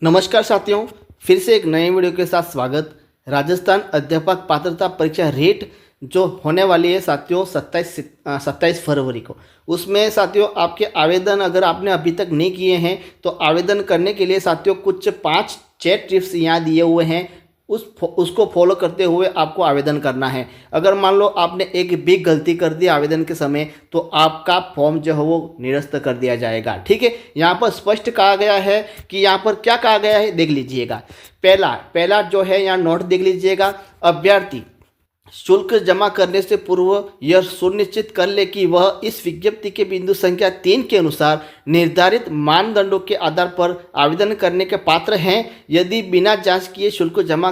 नमस्कार साथियों, फिर से एक नए वीडियो के साथ स्वागत। राजस्थान अध्यापक पात्रता परीक्षा रेट जो होने वाली है साथियों 27 फरवरी को, उसमें साथियों आपके आवेदन अगर आपने अभी तक नहीं किए हैं तो आवेदन करने के लिए साथियों कुछ 5 चैट टिप्स यहाँ दिए हुए हैं। उसको फॉलो करते हुए आपको आवेदन करना है। अगर मान लो आपने एक भी गलती कर दी आवेदन के समय तो आपका फॉर्म जो है वो निरस्त कर दिया जाएगा। ठीक है, यहाँ पर स्पष्ट कहा गया है कि यहाँ पर क्या कहा गया है देख लीजिएगा। पहला जो है यहाँ नोट देख लीजिएगा। अभ्यर्थी शुल्क जमा करने से पूर्व यह सुनिश्चित कर ले कि वह इस विज्ञप्ति के बिंदु संख्या 3 के अनुसार निर्धारित मानदंडों के आधार पर आवेदन करने के पात्र हैं। यदि बिना जांच किए शुल्क जमा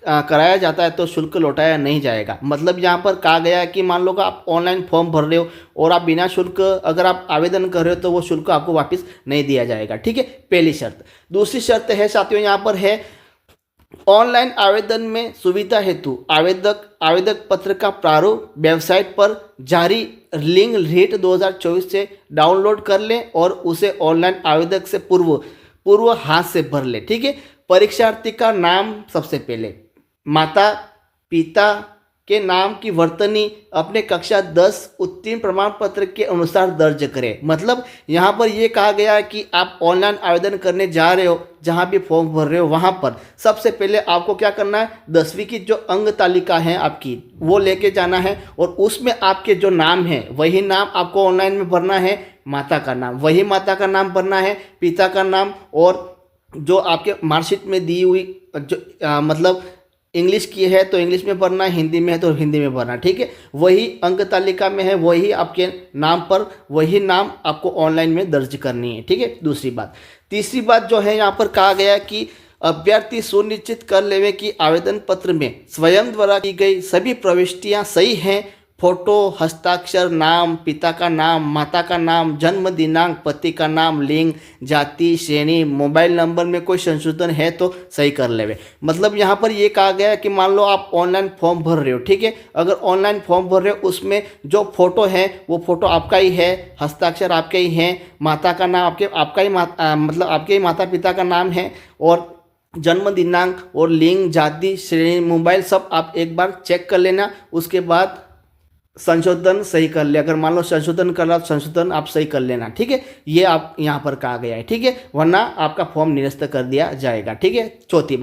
कराया जाता है तो शुल्क लौटाया नहीं जाएगा। मतलब यहाँ पर कहा गया है कि मान लो कि आप ऑनलाइन फॉर्म भर रहे हो और आप बिना शुल्क अगर आप आवेदन कर रहे हो तो वो शुल्क आपको वापस नहीं दिया जाएगा। ठीक है, पहली शर्त। दूसरी शर्त है साथियों यहाँ पर है ऑनलाइन आवेदन में सुविधा हेतु आवेदक पत्र का प्रारूप वेबसाइट पर जारी लिंक रेट 2024 से डाउनलोड कर लें और उसे ऑनलाइन आवेदक से पूर्व हाथ से भर लें। ठीक है, परीक्षार्थी का नाम सबसे पहले माता पिता के नाम की वर्तनी अपने कक्षा 10 उत्तीर्ण प्रमाण पत्र के अनुसार दर्ज करें। मतलब यहाँ पर ये कहा गया है कि आप ऑनलाइन आवेदन करने जा रहे हो, जहाँ भी फॉर्म भर रहे हो वहाँ पर सबसे पहले आपको क्या करना है, 10वीं की जो अंक तालिका है आपकी वो लेके जाना है और उसमें आपके जो नाम है वही नाम आपको ऑनलाइन में भरना है। माता का नाम वही माता का नाम भरना है, पिता का नाम और जो आपके मार्कशीट में दी हुई जो मतलब इंग्लिश की है तो इंग्लिश में भरना है, हिंदी में है तो हिंदी में भरना। ठीक है, वही अंक तालिका में है वही आपके नाम पर वही नाम आपको ऑनलाइन में दर्ज करनी है। ठीक है, दूसरी बात। तीसरी बात जो है यहाँ पर कहा गया है कि अभ्यर्थी सुनिश्चित कर लेवे कि आवेदन पत्र में स्वयं द्वारा की गई सभी प्रविष्टियाँ सही हैं। फोटो, हस्ताक्षर, नाम, पिता का नाम, माता का नाम, जन्म दिनांक, पति का नाम, लिंग, जाति, श्रेणी, मोबाइल नंबर में कोई संशोधन है तो सही कर लेवे। मतलब यहाँ पर ये कहा गया है कि मान लो आप ऑनलाइन फॉर्म भर रहे हो। ठीक है, अगर ऑनलाइन फॉर्म भर रहे हो उसमें जो फोटो है वो फोटो आपका ही है, हस्ताक्षर आपके ही हैं, माता का नाम आपका ही मतलब आपके ही माता पिता का नाम है और जन्म दिनांक और लिंग, जाति, श्रेणी, मोबाइल सब आप एक बार चेक कर लेना। उसके बाद संशोधन सही कर ले। अगर मान लो संशोधन कर रहा संशोधन आप सही कर लेना। ठीक है, ये आप यहाँ पर कहा गया है। ठीक है, वरना आपका फॉर्म निरस्त कर दिया जाएगा। ठीक है, चौथी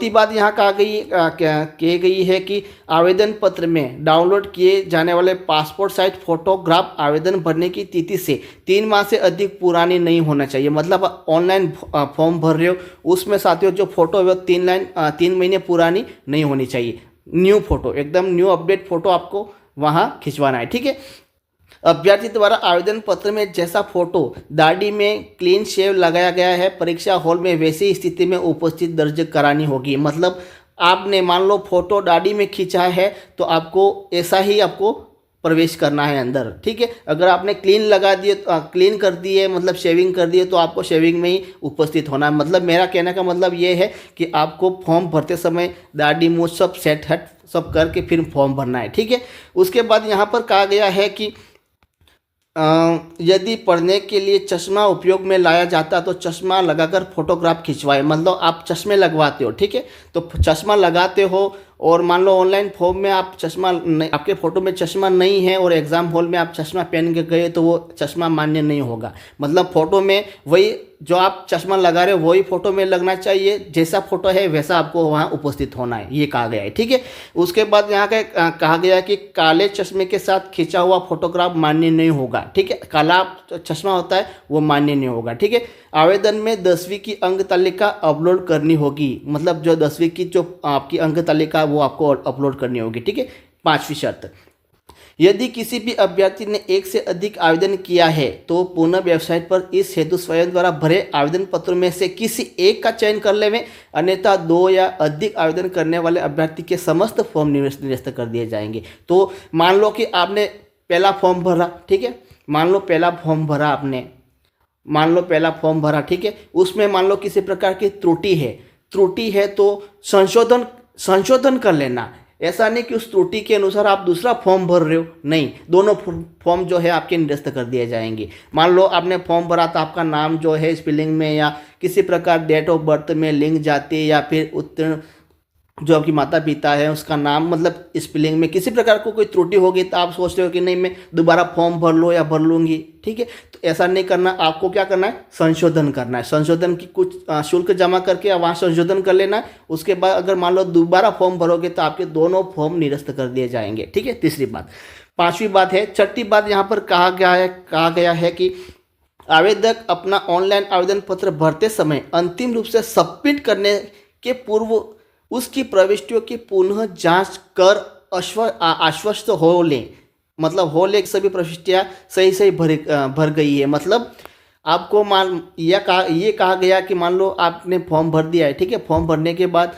बात यहाँ कही गई है कि आवेदन पत्र में डाउनलोड किए जाने वाले पासपोर्ट साइज फोटोग्राफ आवेदन भरने की तिथि से 3 माह से अधिक पुरानी नहीं होना चाहिए। मतलब ऑनलाइन फॉर्म भर रहे हो उसमें साथियों जो फोटो है वो 3 महीने पुरानी नहीं होनी चाहिए। न्यू फोटो, एकदम न्यू अपडेट फोटो आपको वहाँ खिंचवाना है। ठीक है, अभ्यर्थी द्वारा आवेदन पत्र में जैसा फोटो दाढ़ी में क्लीन शेव लगाया गया है परीक्षा हॉल में वैसी स्थिति में उपस्थित दर्ज करानी होगी। मतलब आपने मान लो फोटो दाढ़ी में खींचा है तो आपको ऐसा ही आपको प्रवेश करना है अंदर। ठीक है, अगर आपने क्लीन कर दिए मतलब शेविंग कर दिए तो आपको शेविंग में ही उपस्थित होना है। मतलब मेरा कहने का मतलब ये है कि आपको फॉर्म भरते समय दाढ़ी मूंछ सब सेट हट सब करके फिर फॉर्म भरना है। ठीक है, उसके बाद यहाँ पर कहा गया है कि यदि पढ़ने के लिए चश्मा उपयोग में लाया जाता तो चश्मा लगाकर फोटोग्राफ खिंचवाए। मतलब आप चश्मे लगवाते हो। ठीक है, तो चश्मा लगाते हो और मान लो ऑनलाइन फॉर्म में आप आपके फ़ोटो में चश्मा नहीं है और एग्ज़ाम हॉल में आप चश्मा पहन के गए तो वो चश्मा मान्य नहीं होगा। मतलब फ़ोटो में वही जो आप चश्मा लगा रहे हो वही फ़ोटो में लगना चाहिए, जैसा फ़ोटो है वैसा आपको वहाँ उपस्थित होना है, ये कहा गया है। ठीक है, उसके बाद यहाँ कहा गया है कि काले चश्मे के साथ खींचा हुआ फोटोग्राफ मान्य नहीं होगा। ठीक है, काला चश्मा होता है वो मान्य नहीं होगा। ठीक है, आवेदन में 10वीं की अंक तालिका अपलोड करनी होगी। मतलब जो 10वीं की जो आपकी अंक तालिका वो आपको अपलोड करनी होगी। ठीक है, 5वीं शर्त, यदि किसी भी अभ्यर्थी ने एक से अधिक आवेदन किया है तो पुनः वेबसाइट पर इस हेतु स्वयं द्वारा भरे आवेदन पत्रों में से किसी एक का चयन कर लेवें, अन्यथा 2 या अधिक आवेदन करने वाले अभ्यर्थी के समस्त फॉर्म निरस्त कर दिए जाएंगे। तो मान लो कि आपने पहला फॉर्म भरा। ठीक है, मान लो पहला फॉर्म भरा। ठीक है, उसमें मान लो किसी प्रकार की त्रुटि है तो संशोधन कर लेना। ऐसा नहीं कि उस त्रुटि के अनुसार आप दूसरा फॉर्म भर रहे हो, नहीं, दोनों फॉर्म जो है आपके निरस्त कर दिए जाएंगे। मान लो आपने फॉर्म भरा तो आपका नाम जो है स्पेलिंग में या किसी प्रकार डेट ऑफ बर्थ में लिंक जाती है, या फिर उत्तीर्ण जो आपकी माता पिता है उसका नाम मतलब स्पेलिंग में किसी प्रकार को कोई त्रुटि होगी तो आप सोचते हो कि नहीं मैं दोबारा फॉर्म भर लो या भर लूँगी, ठीक है। तो ऐसा नहीं करना, आपको क्या करना है, संशोधन करना है। संशोधन की कुछ शुल्क जमा करके वहाँ संशोधन कर लेना है। उसके बाद अगर मान लो दोबारा फॉर्म भरोगे तो आपके दोनों फॉर्म निरस्त कर दिए जाएंगे, ठीक है। तीसरी बात। पाँचवीं बात है, छठी बात यहाँ पर कहा गया है कि आवेदक अपना ऑनलाइन आवेदन पत्र भरते समय अंतिम रूप से सबमिट करने के पूर्व उसकी प्रविष्टियों की पुनः जांच कर आश्वस्त हो लें, मतलब हो ले सभी प्रविष्टियां सही भर गई है। मतलब आपको ये कहा गया कि मान लो आपने फॉर्म भर दिया है, ठीक है। फॉर्म भरने के बाद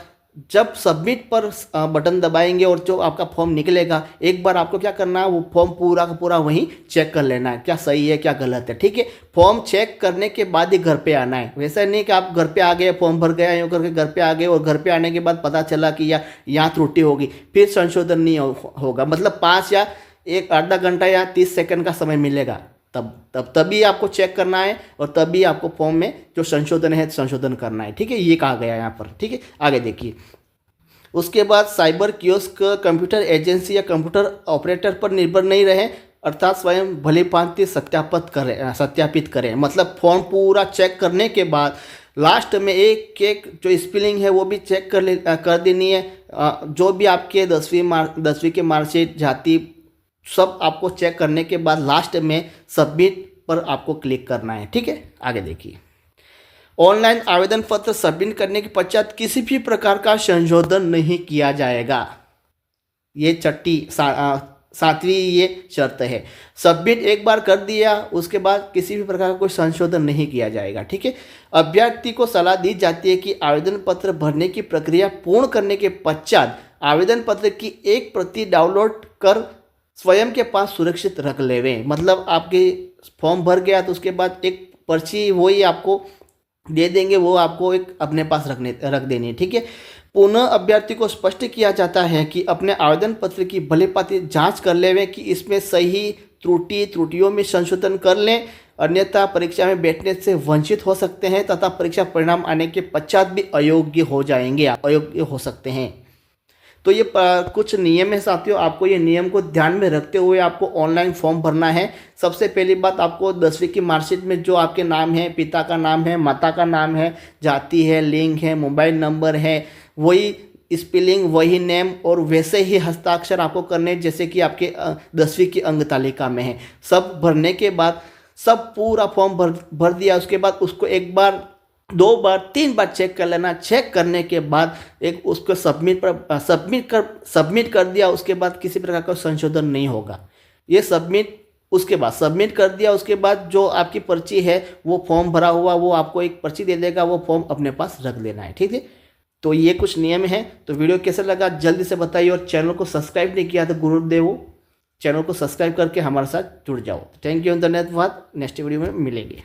जब सबमिट पर बटन दबाएंगे और जो आपका फॉर्म निकलेगा, एक बार आपको क्या करना है, वो फॉर्म पूरा का पूरा वहीं चेक कर लेना है, क्या सही है क्या गलत है, ठीक है। फॉर्म चेक करने के बाद ही घर पे आना है। वैसा नहीं कि आप घर पे आ गए, फॉर्म भर गया यूँ करके घर पे आ गए और घर पे आने के बाद पता चला कि यहाँ त्रुटि होगी, फिर संशोधन नहीं होगा। मतलब 5 या एक आधा घंटा या 30 सेकंड का समय मिलेगा, तभी आपको चेक करना है और तभी आपको फॉर्म में जो संशोधन है संशोधन करना है, ठीक है। ये कहा गया है यहाँ पर, ठीक है। आगे देखिए, उसके बाद साइबर कियोस्क कंप्यूटर एजेंसी या कंप्यूटर ऑपरेटर पर निर्भर नहीं रहे, अर्थात स्वयं भली भांति सत्यापित करें। मतलब फॉर्म पूरा चेक करने के बाद लास्ट में एक जो स्पेलिंग है वो भी चेक कर देनी है। जो भी आपके 10वीं के मार्कशीट, जाति, सब आपको चेक करने के बाद लास्ट में सबमिट पर आपको क्लिक करना है, ठीक है। आगे देखिए, ऑनलाइन आवेदन पत्र सबमिट करने के पश्चात किसी भी प्रकार का संशोधन नहीं किया जाएगा। ये 7वीं ये शर्त है। सबमिट एक बार कर दिया, उसके बाद किसी भी प्रकार का कोई संशोधन नहीं किया जाएगा, ठीक है। अभ्यर्थी को सलाह दी जाती है कि आवेदन पत्र भरने की प्रक्रिया पूर्ण करने के पश्चात आवेदन पत्र की एक प्रति डाउनलोड कर स्वयं के पास सुरक्षित रख लेवें। मतलब आपके फॉर्म भर गया तो उसके बाद एक पर्ची वही आपको दे देंगे, वो आपको एक अपने पास रख देनी है, ठीक है। पुनः अभ्यर्थी को स्पष्ट किया जाता है कि अपने आवेदन पत्र की भलीभांति जांच कर लेवें कि इसमें सही त्रुटियों में संशोधन कर लें, अन्यथा परीक्षा में बैठने से वंचित हो सकते हैं तथा परीक्षा परिणाम आने के पश्चात भी अयोग्य हो सकते हैं। तो ये कुछ नियम है साथियों, आपको ये नियम को ध्यान में रखते हुए आपको ऑनलाइन फॉर्म भरना है। सबसे पहली बात, आपको 10वीं की मार्कशीट में जो आपके नाम है, पिता का नाम है, माता का नाम है, जाति है, लिंग है, मोबाइल नंबर है, वही स्पेलिंग, वही नेम और वैसे ही हस्ताक्षर आपको करने जैसे कि आपके 10वीं की अंक तालिका में है। सब भरने के बाद सब पूरा फॉर्म भर दिया, उसके बाद उसको एक बार, 2 बार, 3 बार चेक कर लेना। चेक करने के बाद एक उसको सबमिट कर दिया, उसके बाद किसी प्रकार का संशोधन नहीं होगा। ये उसके बाद सबमिट कर दिया, उसके बाद जो आपकी पर्ची है वो फॉर्म भरा हुआ वो आपको एक पर्ची दे देगा, वो फॉर्म अपने पास रख लेना है, ठीक है। तो ये कुछ नियम है। तो वीडियो कैसा लगा जल्दी से बताइए, और चैनल को सब्सक्राइब नहीं किया तो गुरुदेव चैनल को सब्सक्राइब करके हमारे साथ जुड़ जाओ। थैंक यू, धन्यवाद। नेक्स्ट वीडियो में मिलेंगे।